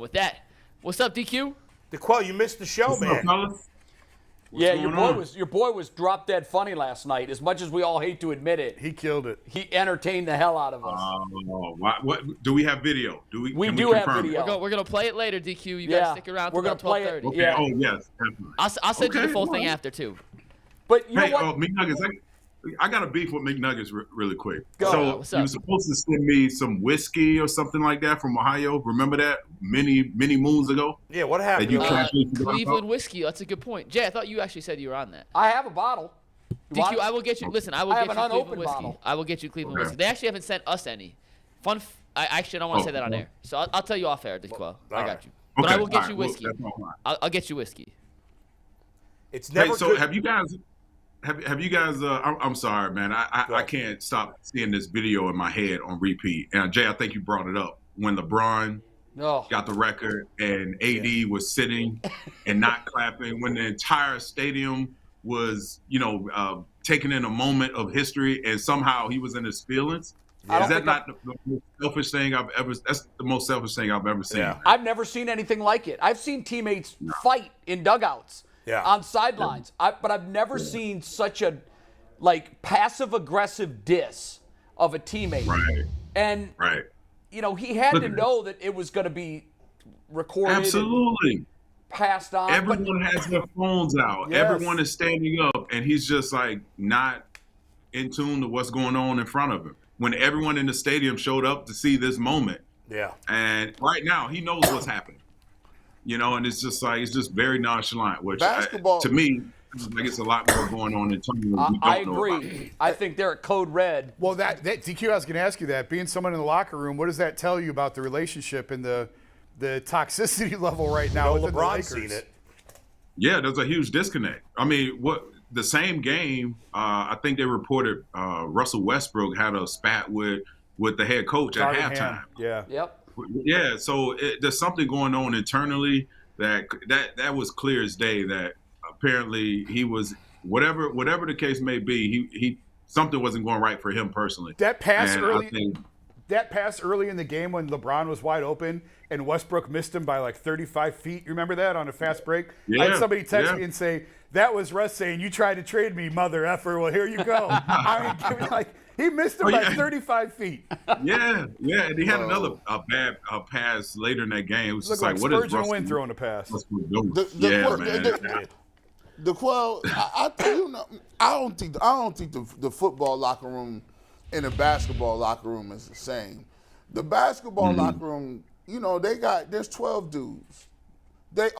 with that, what's up, DQ? DeQuell, you missed the show, man. Yeah, your boy was drop dead funny last night. As much as we all hate to admit it, he killed it. He entertained the hell out of us. What do we have video? We do have video. We're gonna play it later, DQ. You guys stick around. We're gonna play it. Okay. Yeah. Oh yes, definitely. I'll send you the full thing after too. But you know what? McNuggets, I got a beef with McNuggets really quick. Go. So What's you up? were supposed to send me some whiskey or something like that from Ohio. Remember that many moons ago? Yeah, what happened? Cleveland whiskey. That's a good point. Jay, I thought you actually said you were on that. I have a bottle. DQ, I will get you. Listen, I will get you an Cleveland whiskey. bottle. I will get you Cleveland whiskey. They actually haven't sent us any. I actually don't want to say that on air, so I'll tell you off air, DQ. I got you. But I will get you whiskey. I'll get you whiskey. It's never so good. Have you guys? I'm sorry, man. I can't stop seeing this video in my head on repeat. And Jay, I think you brought it up when LeBron got the record and AD was sitting and not clapping when the entire stadium was, taking in a moment of history, and somehow he was in his feelings. Is that not the most selfish thing I've ever? That's the most selfish thing I've ever seen. Yeah. I've never seen anything like it. I've seen teammates fight in dugouts. Yeah. On sidelines. But I've never seen such a passive-aggressive diss of a teammate. Right. And, he had to know that it was going to be recorded. Absolutely. Passed on. Everyone has their phones out. Yes. Everyone is standing up, and he's just not in tune to what's going on in front of him. When everyone in the stadium showed up to see this moment. Yeah. And right now, he knows what's happening. And it's just very nonchalant, which to me, it's a lot more going on in terms of I agree. I think they're at code red. Well, that DQ, I was going to ask you that. Being someone in the locker room, what does that tell you about the relationship and the toxicity level right now? LeBron's seen it. Yeah, there's a huge disconnect. I mean, the same game, I think they reported Russell Westbrook had a spat with the head coach at halftime. Yeah. Yep. Yeah, so there's something going on internally that was clear as day. That apparently he was whatever the case may be, he something wasn't going right for him personally. That pass early in the game when LeBron was wide open and Westbrook missed him by like 35 feet. You remember that on a fast break? Yeah, I had somebody text me and say that was Russ saying, "You tried to trade me, mother effer. Well, here you go." He missed him by 35 feet. Yeah, and he had another bad pass later in that game. It was just like what is Spurgeon Russell Wynn throwing a pass? doing? I don't think the football locker room and the basketball locker room is the same. The basketball locker room, there's 12 dudes.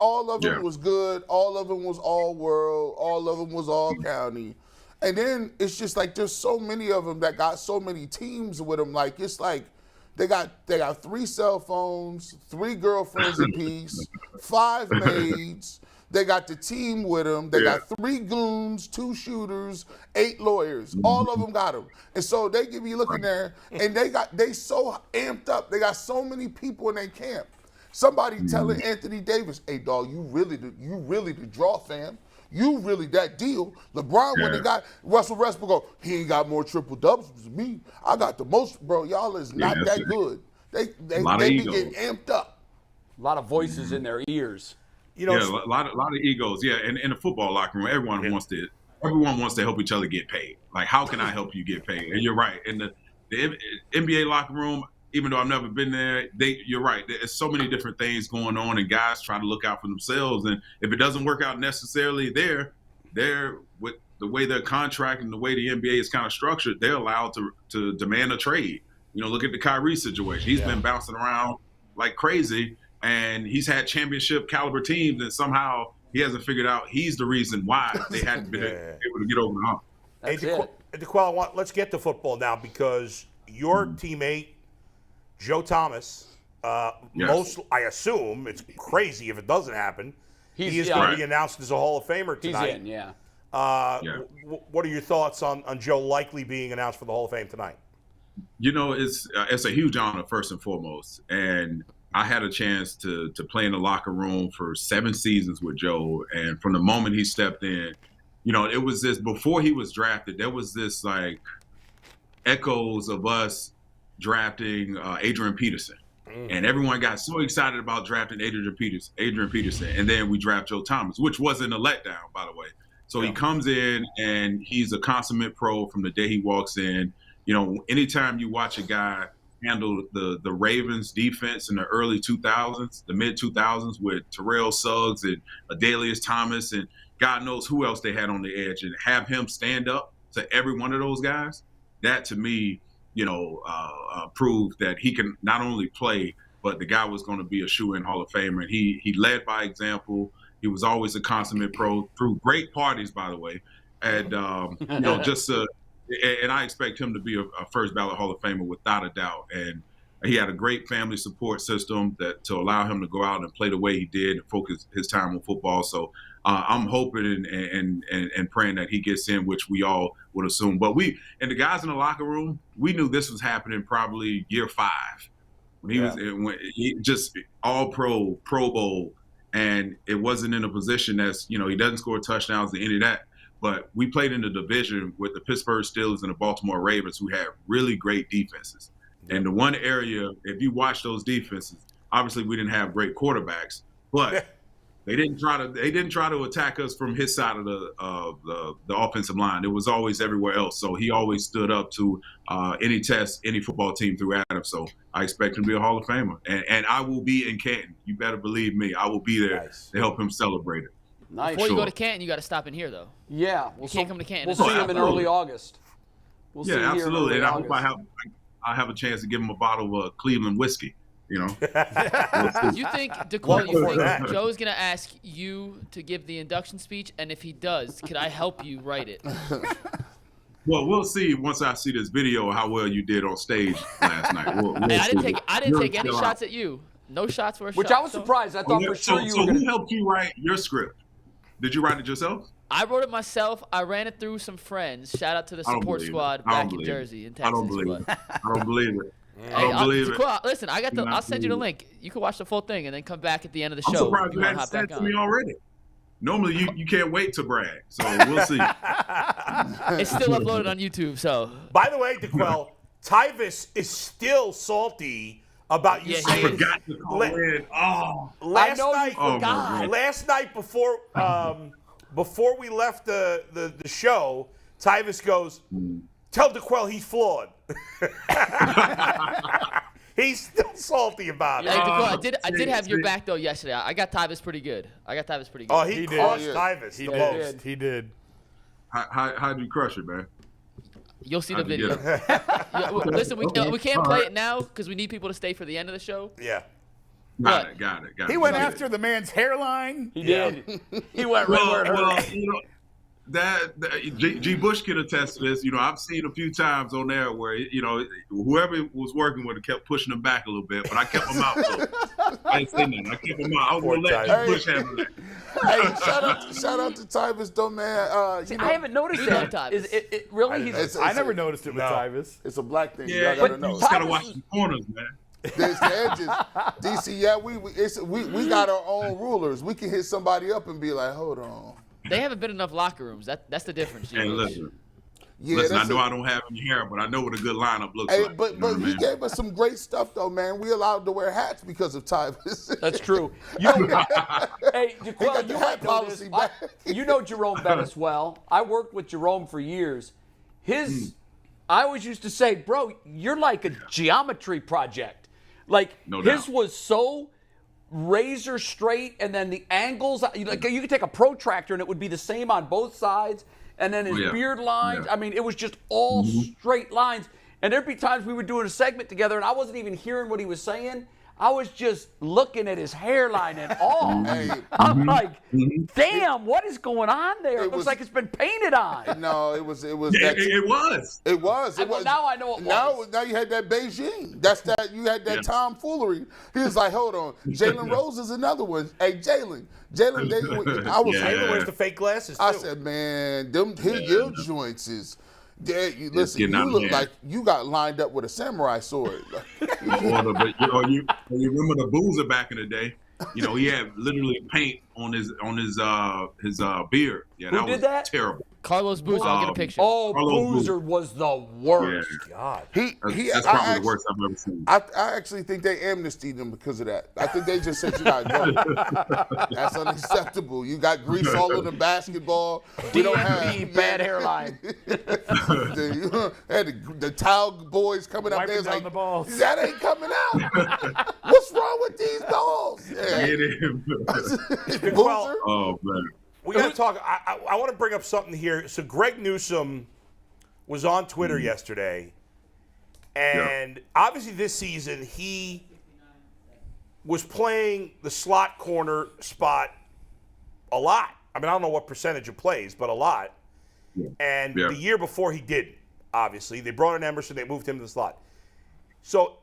All of them was good. All of them was all world. All of them was all county. And then it's just like there's so many of them that got so many teams with them. Like it's like they got 3 cell phones, 3 girlfriends apiece, 5 maids. They got the team with them. They got 3 goons, 2 shooters, 8 lawyers. All of them got them. And so they give you looking there, and they so amped up. They got so many people in their camp. Somebody telling Anthony Davis, "Hey, dog, you really the draw, fam. You really that deal." LeBron went and got Russell Westbrook. Go, he ain't got more triple doubles than me. I got the most, bro. Y'all is not that good. They be getting amped up. A lot of voices in their ears. A lot of egos. Yeah, and in the football locker room, everyone wants to help each other get paid. Like, how can I help you get paid? And you're right. In the NBA locker room, even though I've never been there, you're right. There's so many different things going on, and guys try to look out for themselves. And if it doesn't work out necessarily they're with the way their contract and the way the NBA is kind of structured, they're allowed to demand a trade. Look at the Kyrie situation. He's been bouncing around like crazy, and he's had championship caliber teams, and somehow he hasn't figured out he's the reason why they hadn't been able to get over the hump. Hey, DeQuell, let's get to football now because your teammate, Joe Thomas, I assume, it's crazy if it doesn't happen, he is going to be announced as a Hall of Famer tonight. He's in, What are your thoughts on Joe likely being announced for the Hall of Fame tonight? It's a huge honor, first and foremost. And I had a chance to play in the locker room for 7 seasons with Joe. And from the moment he stepped in, it was this, before he was drafted, there was this like echoes of us drafting Adrian Peterson. And everyone got so excited about drafting Adrian Peterson. And then we draft Joe Thomas, which wasn't a letdown, by the way. So he comes in and he's a consummate pro from the day he walks in. You know, anytime you watch a guy handle the Ravens defense in the early 2000s, the mid 2000s with Terrell Suggs and Adalius Thomas and God knows who else they had on the edge, and have him stand up to every one of those guys, that to me, proved that he can not only play, but the guy was going to be a shoe-in Hall of Famer. And he led by example. He was always a consummate pro through great parties, by the way. And, and I expect him to be a first ballot Hall of Famer without a doubt. And he had a great family support system to allow him to go out and play the way he did and focus his time on football. So I'm hoping and praying that he gets in, which we all would assume. But the guys in the locker room, we knew this was happening probably year 5 when he was just all Pro Bowl, and it wasn't in a position that's, he doesn't score touchdowns or any of that. But we played in the division with the Pittsburgh Steelers and the Baltimore Ravens, who had really great defenses. And the one area, if you watch those defenses, obviously we didn't have great quarterbacks, but they didn't try to attack us from his side of the offensive line. It was always everywhere else. So he always stood up to any test, any football team threw at him. So I expect him to be a Hall of Famer. And I will be in Canton. You better believe me. I will be there to help him celebrate it. Nice. Before you go to Canton, you got to stop in here, though. Yeah. You can't come to Canton. We'll see him in early August. We'll see him absolutely. Here in And early I hope August. I have a chance to give him a bottle of Cleveland whiskey. You think, DeQuell, you think Joe's going to ask you to give the induction speech? And if he does, could I help you write it? Well, we'll see once I see this video how well you did on stage last night. Hey, I didn't take any shots at you. No shots were a shot. Which I was surprised. I thought for sure you were going to. So who helped you write your script? Did you write it yourself? I wrote it myself. I ran it through some friends. Shout out to the support squad back in Jersey, in Texas. I don't believe it. I don't believe it. Listen, I'll send you the link. You can watch the full thing and then come back at the end of the show. I'm surprised you hadn't sent it to me already. Normally, you can't wait to brag, so we'll see. It's still uploaded on YouTube, so. By the way, DeQuell, Tyvis is still salty about you saying. I forgot to call in. Last night before we left the show, Tyvis goes, tell DeQuell he's flawed. He's still salty about it. Hey, DeQuell, I did have your back, though, yesterday. I got Tyvis pretty good. Oh, he crushed Tyvis the most. He did. How'd you crush it, man? You'll see the video. Listen, we can't play it now because we need people to stay for the end of the show. Yeah. Got it. He went after the man's hairline. He did. He went right where it hurt. G. Bush can attest to this. I've seen a few times on there where whoever was working with him kept pushing him back a little bit, but I kept him out. So I ain't saying nothing. I kept him out. I was gonna let G. Bush handle that. Hey, shout out to Tyvis, though, man. I haven't noticed that. Is it really? I never noticed it with Tyvis. It's a black thing. Yeah, you gotta know. You just gotta watch the corners, man. There's the edges. DC, yeah, we got our own rulers. We can hit somebody up and be like, hold on. They haven't been enough locker rooms. That's the difference. Hey, listen. Yeah, listen, I know I don't have any hair, but I know what a good lineup looks like. But he gave us some great stuff, though, man. We allowed to wear hats because of Tyvis. That's true. Hey, DeQuell, you might know this. You know Jerome Bettis well. I worked with Jerome for years. I always used to say, bro, you're like a geometry project. Like, his was so razor straight, and then the angles, you could take a protractor and it would be the same on both sides, and then his beard lines, I mean, it was just all straight lines. And there'd be times we were doing a segment together and I wasn't even hearing what he was saying. I was just looking at his hairline and all. I'm like, damn, what is going on there? It looks like it's been painted on. No, it was. It was. Well, now I know it was. Now you had that Beijing. You had that tomfoolery. He was like, hold on. Jalen Rose is another one. Hey, Jalen, I was Jalen wears the fake glasses, too. I said, man, your joints is. Yeah, listen, you look like you got lined up with a samurai sword. But you remember the Boozer back in the day? He had literally paint on his beard. Yeah, Who did that? Terrible. Carlos Boozer. I'll get a picture. Oh, Carlos Boozer was the worst. Yeah. God. That's probably the worst I've ever seen. I actually think they amnestied him because of that. I think they just said you got to go. That's unacceptable. You got grease all in the basketball. We don't have bad hairline. the towel boys coming up there Wiping down like the balls. that ain't coming out. What's wrong with these dogs? Well, Oh man. we got to talk. I want to bring up something here. So Greg Newsome was on Twitter yesterday, and obviously this season he was playing the slot corner spot a lot. I mean, I don't know what percentage of plays, but a lot. Yeah. And the year before he didn't. Obviously, they brought in Emerson. They moved him to the slot. So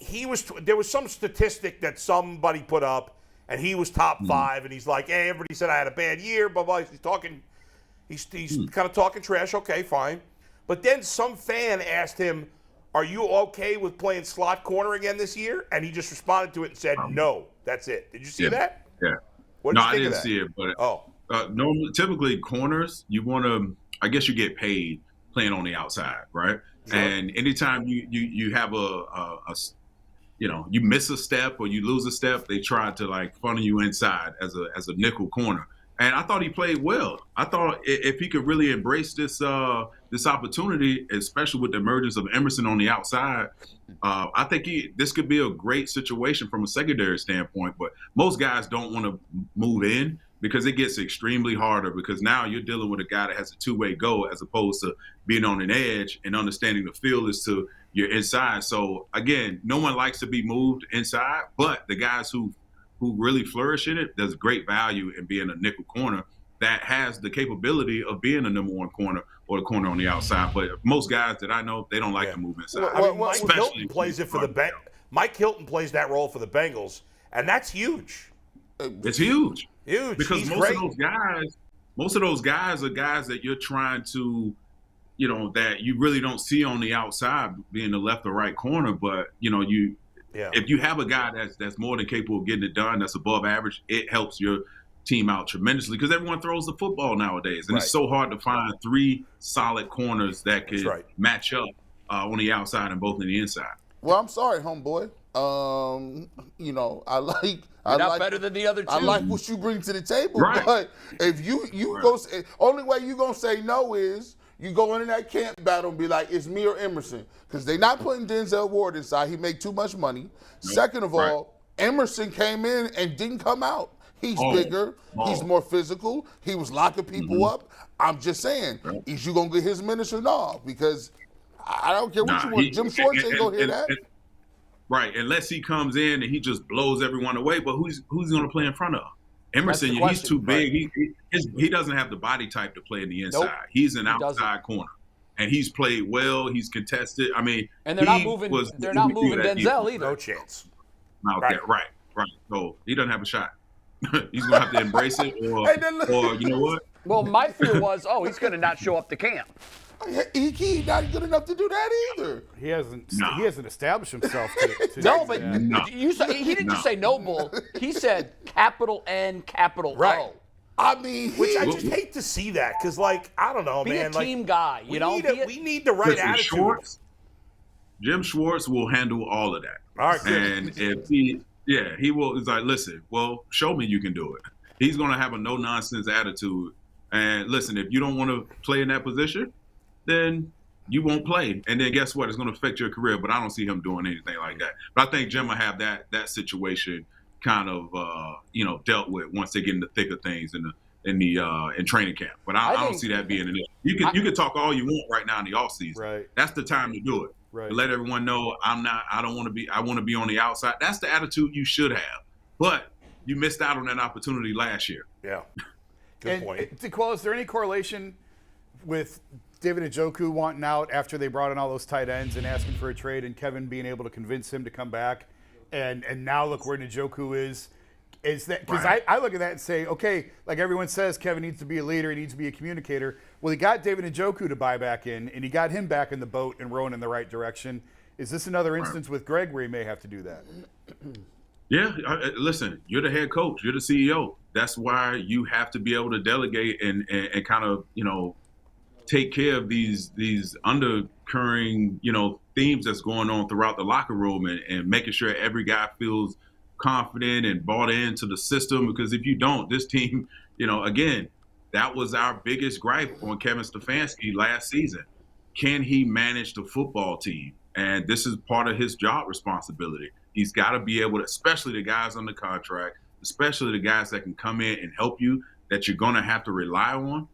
there was some statistic that somebody put up, and he was top 5, and he's like, hey, everybody said I had a bad year, blah, blah. He's kind of talking trash. Okay, fine. But then some fan asked him, are you okay with playing slot corner again this year? And he just responded to it and said, no, that's it. Did you see that? Yeah. What No, did I you think didn't of that? see it, but Oh, normally, typically corners, you want to, I guess you get paid playing on the outside, right? Sure. And anytime you have you miss a step or you lose a step, they try to like funnel you inside as a nickel corner. And I thought he played well. I thought if he could really embrace this opportunity, especially with the emergence of Emerson on the outside, I think this could be a great situation from a secondary standpoint. But most guys don't want to move in because it gets extremely harder because now you're dealing with a guy that has a two-way go as opposed to being on an edge and understanding the field as to your inside. So, again, no one likes to be moved inside, but the guys who really flourish in it, there's great value in being a nickel corner that has the capability of being a number one corner or the corner on the outside. But most guys that I know, they don't like to move inside. I mean, Mike Hilton plays it for the Mike Hilton plays that role for the Bengals, and that's huge. It's huge. Huge. Because He's most great. of those guys are guys that you're trying to, that you really don't see on the outside being the left or right corner. But, if you have a guy that's more than capable of getting it done, that's above average, it helps your team out tremendously because everyone throws the football nowadays. And it's so hard to find 3 solid corners that could match up on the outside and both on the inside. Well, I'm sorry, homeboy. I like better than the other two. I like what you bring to the table, Right. but if you go, only way you gonna say no is you go into that camp battle and be like, it's me or Emerson, because they're not putting Denzel Ward inside. He make too much money. Nope. Second of all, Emerson came in and didn't come out. He's bigger. He's more physical. He was locking people up. I'm just saying, is you gonna get his minutes or not? Because I don't care what you want. Jim Schwartz ain't gonna hear that. Right, unless he comes in and he just blows everyone away. But who's going to play in front of Emerson? He's too big. Right. He doesn't have the body type to play in the inside. Nope. He's an outside corner, and he's played well. He's contested. I mean, and they're not moving. They're not moving Denzel either. No chance. Right. So he doesn't have a shot. He's going to have to embrace it, or you know what? Well, my fear was, he's going to not show up to camp. He's not good enough to do that either. He hasn't established himself to no, but he didn't just say no bull. He said capital N, capital O. I mean, which I just hate to see that because, I don't know, man. Be a team guy, we need the right attitude. Jim Schwartz will handle all of that. All right, good. And if he will. He's like, listen, well, show me you can do it. He's going to have a no nonsense attitude. And listen, if you don't want to play in that position, then you won't play. And then guess what? It's going to affect your career, but I don't see him doing anything like that. But I think Jim will have that situation kind of, dealt with once they get in the thick of things in training camp. But I don't see that being an issue. You can talk all you want right now in the offseason. Right. That's the time to do it. Right. To let everyone know I want to be on the outside. That's the attitude you should have. But you missed out on that opportunity last year. Yeah. Good point. DeQuell, is there any correlation with David Njoku wanting out after they brought in all those tight ends and asking for a trade, and Kevin being able to convince him to come back, and now look where Njoku is? Is that because I look at that and say, okay, like everyone says, Kevin needs to be a leader, he needs to be a communicator. Well, he got David Njoku to buy back in, and he got him back in the boat and rowing in the right direction. Is this another instance with Greg where he may have to do that? Yeah, listen, you're the head coach, you're the CEO. That's why you have to be able to delegate and kind of, take care of these undercurring, themes that's going on throughout the locker room and making sure every guy feels confident and bought into the system. Because if you don't, this team, again, that was our biggest gripe on Kevin Stefanski last season. Can he manage the football team? And this is part of his job responsibility. He's got to be able to, especially the guys under contract, especially the guys that can come in and help you, that you're going to have to rely on.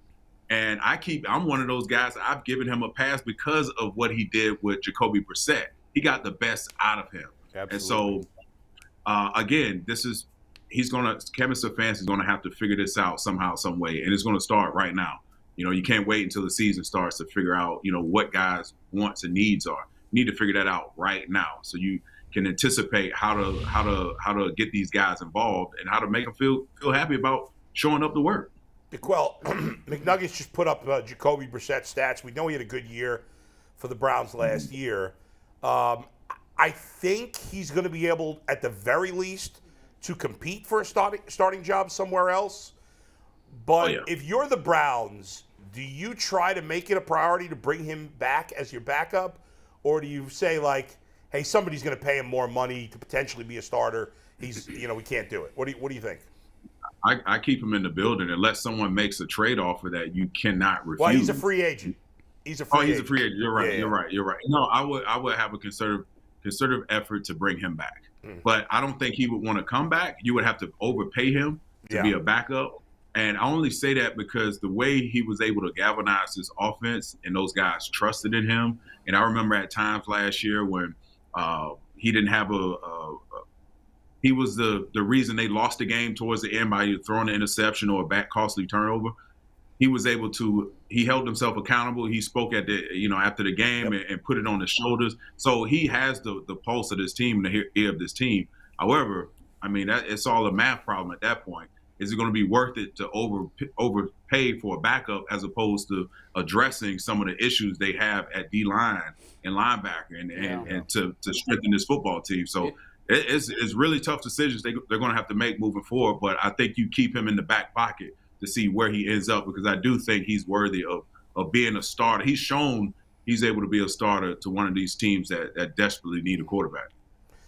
And I'm one of those guys, I've given him a pass because of what he did with Jacoby Brissett. He got the best out of him. Absolutely. And so, again, Kevin Stefanski is going to have to figure this out somehow, some way. And it's going to start right now. You can't wait until the season starts to figure out, what guys' wants and needs are. You need to figure that out right now, so you can anticipate how to get these guys involved and how to make them feel happy about showing up to work. Well, McNuggets just put up Jacoby Brissett stats. We know he had a good year for the Browns last year. I think he's going to be able, at the very least, to compete for a starting job somewhere else. But if you're the Browns, do you try to make it a priority to bring him back as your backup? Or do you say, like, hey, somebody's going to pay him more money to potentially be a starter? We can't do it. What do you think? I keep him in the building unless someone makes a trade offer that you cannot refuse. Well, he's a free agent. He's a free agent. You're right. Yeah. You're right. No, I would have a concerted effort to bring him back. But I don't think he would want to come back. You would have to overpay him to be a backup. And I only say that because the way he was able to galvanize his offense and those guys trusted in him. And I remember at times last year when he didn't have he was the reason they lost the game towards the end by either throwing an interception or a back costly turnover. He was able to, he held himself accountable. He spoke at after the game and put it on his shoulders. So he has the pulse of this team and the ear of this team. However, it's all a math problem at that point. Is it going to be worth it to overpay for a backup as opposed to addressing some of the issues they have at D-line and linebacker and to strengthen this football team? So it's really tough decisions they're going to have to make moving forward. But I think you keep him in the back pocket to see where he ends up, because I do think he's worthy of being a starter. He's shown he's able to be a starter to one of these teams that desperately need a quarterback.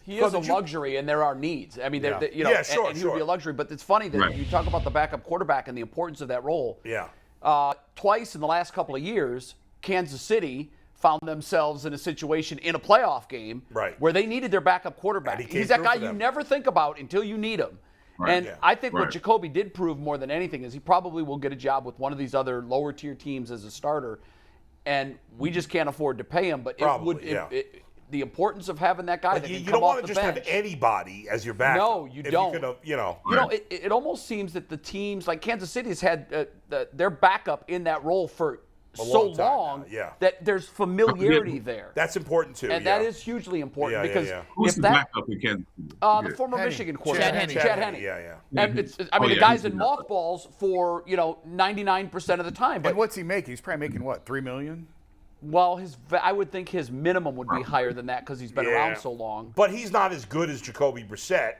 He is a luxury, and there are needs. Sure, and he would be a luxury. But it's funny that you talk about the backup quarterback and the importance of that role. Yeah. Twice in the last couple of years, Kansas City found themselves in a situation in a playoff game where they needed their backup quarterback. He's that guy you never think about until you need him. Right. And I think what Jacoby did prove more than anything is he probably will get a job with one of these other lower-tier teams as a starter, and we just can't afford to pay him. But the importance of having that guy that can come off the bench. You don't want to just have anybody as your backup. No, you don't. It almost seems that the teams like Kansas City has had their backup in that role for so long that there's familiarity there. That's important too. And that is hugely important because who's the backup in Kansas City? The former Michigan quarterback, Chad Henne. Yeah. And the guy's in mothballs for 99% of the time. But and what's he making? He's probably making what, $3 million? Well, I would think his minimum would be higher than that because he's been around so long. But he's not as good as Jacoby Brissett,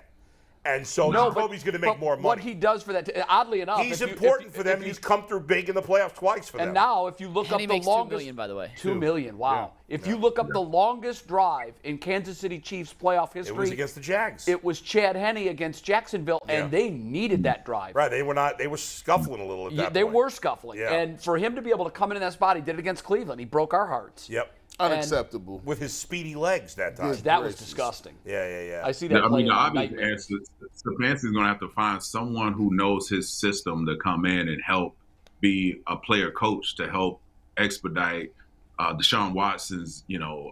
and so Jacoby's going to make more money. What he does for that, oddly enough, he's important for them. He's come through big in the playoffs twice for them. And now, if you look up the longest, $2 million, by the way. $2 million, wow! Yeah. If you look up the longest drive in Kansas City Chiefs playoff history, it was against the Jags. It was Chad Henne against Jacksonville, and they needed that drive. Right? They were scuffling a little at that point. They were scuffling, and for him to be able to come in that spot, he did it against Cleveland. He broke our hearts. Yep. Unacceptable. With his speedy legs that time. That was disgusting. Yeah. I see that. The obvious answer, Stefanski's going to have to find someone who knows his system to come in and help be a player coach to help expedite Deshaun Watson's,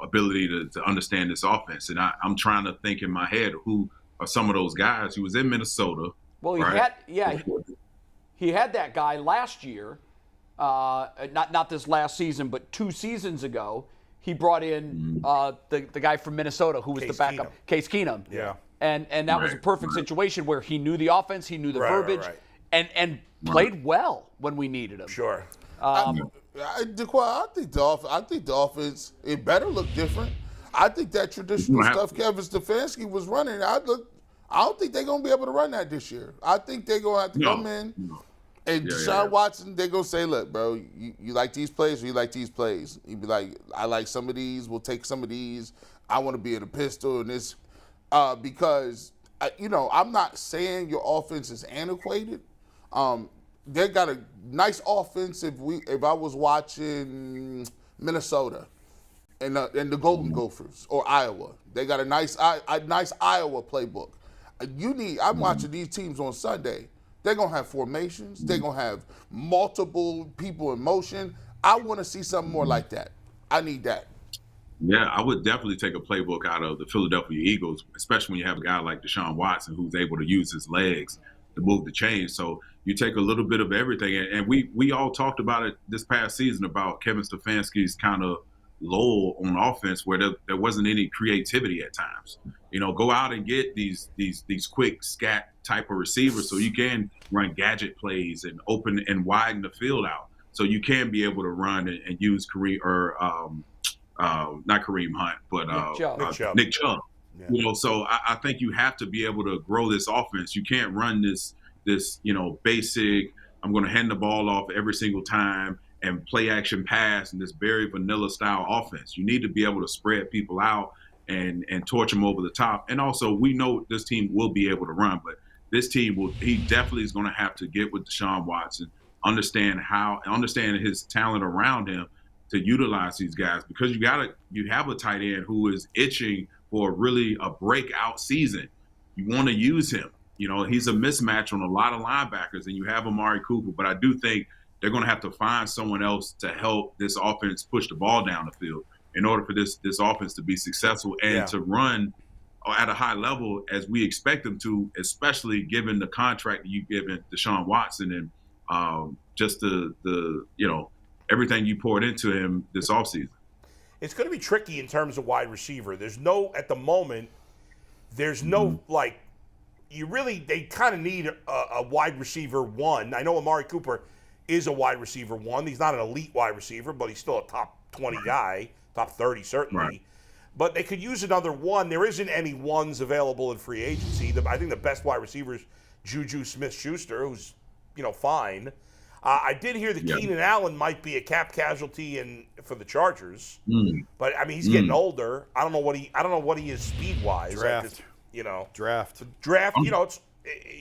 ability to understand this offense. And I'm trying to think in my head who are some of those guys. He was in Minnesota. Well, he had that guy last year. Not this last season, but 2 seasons ago. He brought in the guy from Minnesota who was the backup, Case Keenum. Yeah. And that was a perfect situation where he knew the offense, he knew the verbiage, and played well when we needed him. Sure. I think the offense, it better look different. I think that traditional stuff Kevin Stefanski was running, I don't think they're going to be able to run that this year. I think they're going to have to come in. And Deshaun Watson, they're going to say, look, bro, you like these plays or you like these plays? He'd be like, I like some of these. We'll take some of these. I want to be in a pistol and this. Because, I'm not saying your offense is antiquated. They got a nice offense if I was watching Minnesota and the Golden Gophers or Iowa. They got a nice Iowa playbook. I'm watching these teams on Sunday. They're going to have formations. They're going to have multiple people in motion. I want to see something more like that. I need that. Yeah, I would definitely take a playbook out of the Philadelphia Eagles, especially when you have a guy like Deshaun Watson who's able to use his legs to move the chains. So you take a little bit of everything. And we all talked about it this past season about Kevin Stefanski's kind of lull on offense where there wasn't any creativity at times. Go out and get these quick scat type of receivers so you can run gadget plays and open and widen the field out. So you can be able to run and use not Kareem Hunt, but Nick Chubb. Yeah. So I think you have to be able to grow this offense. You can't run this basic, I'm going to hand the ball off every single time and play action pass and this very vanilla style offense. You need to be able to spread people out and torch them over the top. And also, we know this team will be able to run, but this team he definitely is going to have to get with Deshaun Watson, understand his talent around him to utilize these guys, because you have a tight end who is itching for really a breakout season. You want to use him. He's a mismatch on a lot of linebackers, and you have Amari Cooper, but I do think they're going to have to find someone else to help this offense push the ball down the field in order for this offense to be successful and to run at a high level as we expect them to, especially given the contract that you've given Deshaun Watson and just the everything you poured into him this offseason. It's going to be tricky in terms of wide receiver. At the moment, there's no, they kind of need a wide receiver one. I know Amari Cooper is a wide receiver one. He's not an elite wide receiver, but he's still a top 20 guy, top 30 certainly. Right. But they could use another one. There isn't any ones available in free agency. I think the best wide receiver is Juju Smith-Schuster, who's, fine. I did hear that Keenan Allen might be a cap casualty for the Chargers, but he's getting older. I don't know what he is speed wise. Draft. Draft. It's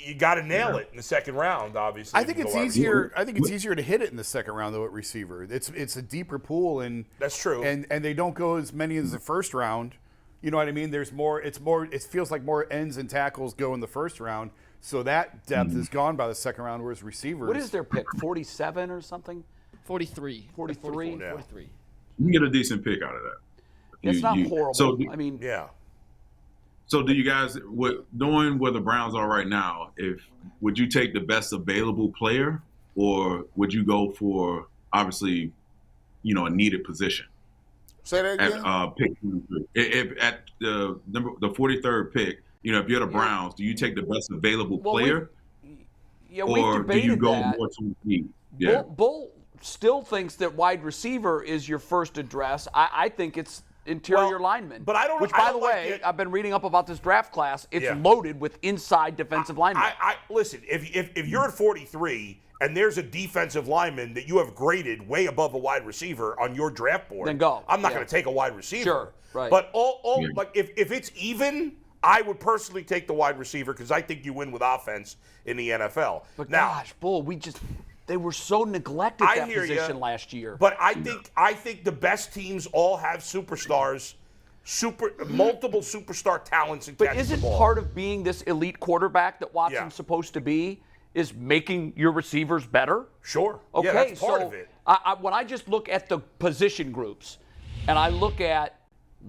you got to nail it in the second round. Obviously, I think it's easier. I think it's easier to hit it in the second round though at receiver. It's a deeper pool, and that's true. And they don't go as many as the first round. You know what I mean? There's more. It's more. It feels like more ends and tackles go in the first round. So that depth is gone by the second round, whereas receivers. What is their pick? 47 or something? 43. 43? 43. You can get a decent pick out of that. It's not horrible. So, yeah. So do you guys, knowing where the Browns are right now, would you take the best available player, or would you go for, obviously, a needed position? Say that again? At pick 23. At the 43rd pick, if you're the Browns, do you take the best available player? Or do you go more to need? Yeah. Bull still thinks that wide receiver is your first address. I think it's interior linemen. But I don't. Which, by the way, I've been reading up about this draft class. It's loaded with inside defensive linemen. Listen. If you're at 43 and there's a defensive lineman that you have graded way above a wide receiver on your draft board, then go. I'm not going to take a wide receiver. Sure. Right. But if it's even, I would personally take the wide receiver because I think you win with offense in the NFL. But gosh, Bull, they were so neglected that position last year. But I think the best teams all have superstars, multiple superstar talents. But isn't part of being this elite quarterback that Watson's supposed to be is making your receivers better? Sure. Okay, that's part of it. When I just look at the position groups and I look at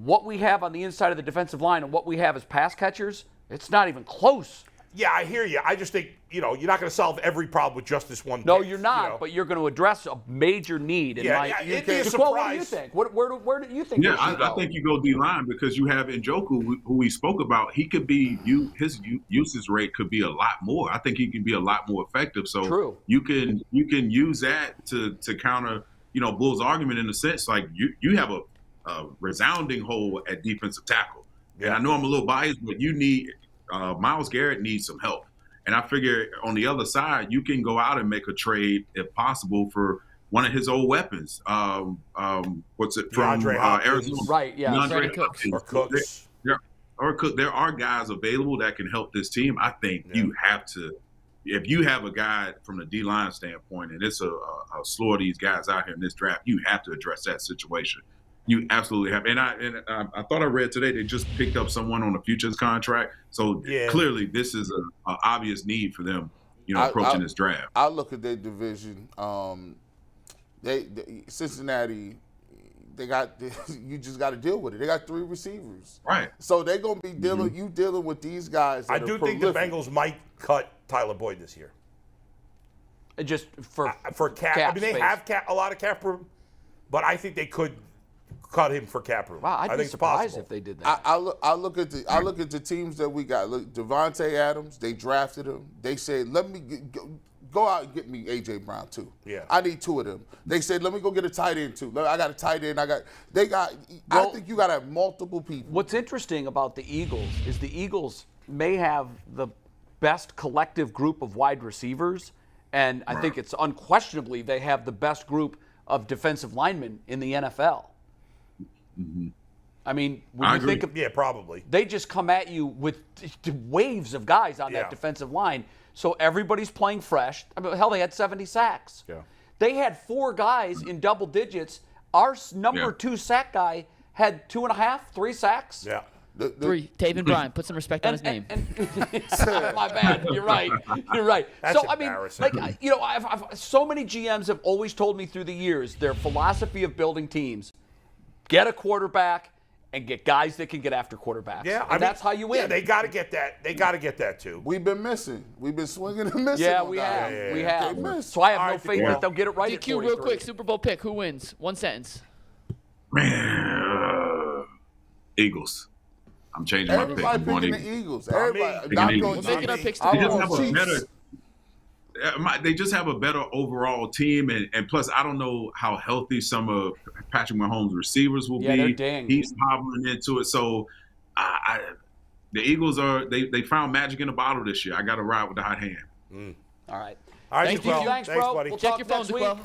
what we have on the inside of the defensive line and what we have as pass catchers, it's not even close. Yeah, I hear you. I just think, you're not going to solve every problem with just this one No, pick, you're not, but you're going to address a major need. It'd be a surprise. What do you think? Where do you think? Yeah, I think you go D-line because you have Njoku, who we spoke about. He could be his usage rate could be a lot more. I think he can be a lot more effective. So True. you can use that to counter Bull's argument in the sense like you have a resounding hole at defensive tackle. And I know I'm a little biased, but you need Myles Garrett needs some help. And I figure on the other side, you can go out and make a trade if possible for one of his old weapons. What's it from Arizona? Right, yeah. DeAndre Cooks. Or Cooks. There are guys available that can help this team. I think you have to, if you have a guy from the D-line standpoint, and it's a slew of these guys out here in this draft, you have to address that situation. You absolutely have. And I thought I read today they just picked up someone on a futures contract. So clearly this is an obvious need for them, approaching this draft. I look at their division. Cincinnati, you just got to deal with it. They got 3 receivers. Right. So they're going to be dealing with these guys that I do think the Bengals might cut Tyler Boyd this year. Just for cap. I mean, they have a lot of cap room, but I think they could cut him for cap room. Wow, I'd be surprised if they did that. I look at the teams that we got. Look, Devontae Adams, they drafted him. They said, let me go out and get me A.J. Brown too. Yeah. I need 2 of them. They said, let me go get a tight end too. I got a tight end. I think you got to have multiple people. What's interesting about the Eagles is the Eagles may have the best collective group of wide receivers, and I think it's unquestionably they have the best group of defensive linemen in the NFL. Mm-hmm. I mean, when you think of probably they just come at you with waves of guys on that defensive line. So everybody's playing fresh. I mean, hell, they had 70 sacks. Yeah. They had 4 guys in double digits. Our number 2 sack guy had 2.5, 3 sacks. Yeah. 3. Taven Bryan. Put some respect on his name. My bad. You're right. You're right. That's so I mean, embarrassing. I've so many GMs have always told me through the years their philosophy of building teams: get a quarterback and get guys that can get after quarterbacks. Yeah, and that's how you win. Yeah, they got to get that. They got to get that too. We've been missing. We've been swinging and missing. Yeah, on we guys. have. We have. missed. So I have All no right, faith that they'll get it right. at DQ, real 43. quick, Super Bowl pick. Who wins? 1 sentence. Man, Eagles. I'm changing my pick. Everybody I'm going picking the Eagles. Eagles. Everybody. Picking Not Eagles. going We're making our picks I They just want have a Chiefs. better. They just have a better overall team, and plus, I don't know how healthy some of Patrick Mahomes' receivers will Yeah, be. they're dinged. He's hobbling into it, so the Eagles they found magic in a bottle this year. I got to ride with the hot hand. All right. All right, Thanks, DQ. DQ. Thanks, bro. buddy. We'll Check talk your phone, next week. DeQuell.